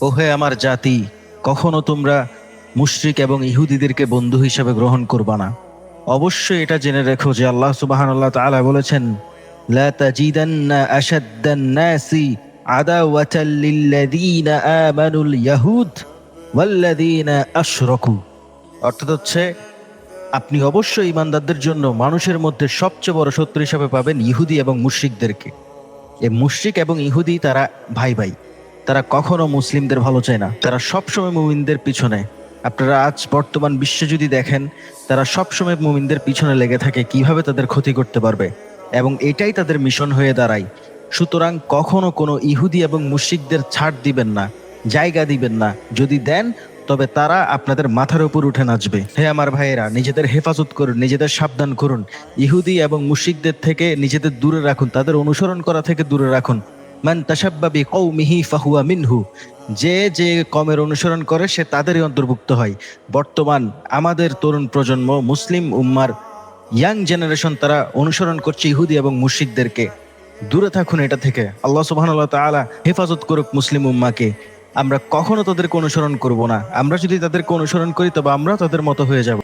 ওহে আমার জাতি, কখনো তোমরা মুশরিক এবং ইহুদিদেরকে বন্ধু হিসেবে গ্রহণ করবা না। অবশ্যই এটা জেনে রেখো যে আল্লাহ সুবহানাল্লাহ তাআলা বলেছেন, লা তাজিদান্না আশাদ্দান নাসি আদাওয়াতাল লিল্লাযীনা আমানুল ইয়াহুদ ওয়াল্লাযীনা আশরাকু। অর্থাৎ হচ্ছে, আপনি অবশ্যই ইমানদারদের জন্য মানুষের মধ্যে সবচেয়ে বড় শত্রু হিসেবে পাবেন ইহুদি এবং মুশরিকদেরকে। এই মুশরিক এবং ইহুদি তারা ভাই ভাই, তারা কখনো মুসলিমদের ভালো চায় না, তারা সবসময় মুমিনদের পিছনে। আপনারা আজ বর্তমান বিশ্বে যদি দেখেন, তারা সবসময় মুমিনদের পিছনে লেগে থাকে কিভাবে তাদের ক্ষতি করতে পারবে, এবং এটাই তাদের মিশন হয়ে দাঁড়ায়। সুতরাং কখনো কোনো ইহুদি এবং মুশরিকদের ছাড় দিবেন না, জায়গা দিবেন না। যদি দেন, তবে তারা আপনাদের মাথার উপর উঠে নাচবে। হে আমার ভাইয়েরা, নিজেদের হেফাজত করুন, নিজেদের সাবধান করুন। ইহুদি এবং মুশরিকদের থেকে নিজেদের দূরে রাখুন, তাদের অনুসরণ করা থেকে দূরে রাখুন। মান তাশাব্বা বিকওমিহি ফাহুয়া মিনহু। যে যে কমের অনুসরণ করে সে তাদেরই অন্তর্ভুক্ত হয়। বর্তমান আমাদের তরুণ প্রজন্ম, মুসলিম উম্মার ইয়াং জেনারেশন, তারা অনুসরণ করছে ইহুদি এবং মুশরিকদেরকে। দূরে থাকুন এটা থেকে। আল্লাহ সুবহানাল্লাহ তাআলা হেফাজত করুক মুসলিম উম্মাকে। আমরা কখনো তাদেরকে অনুসরণ করব না। আমরা যদি তাদেরকে অনুসরণ করি, তবে আমরা তাদের মতো হয়ে যাব।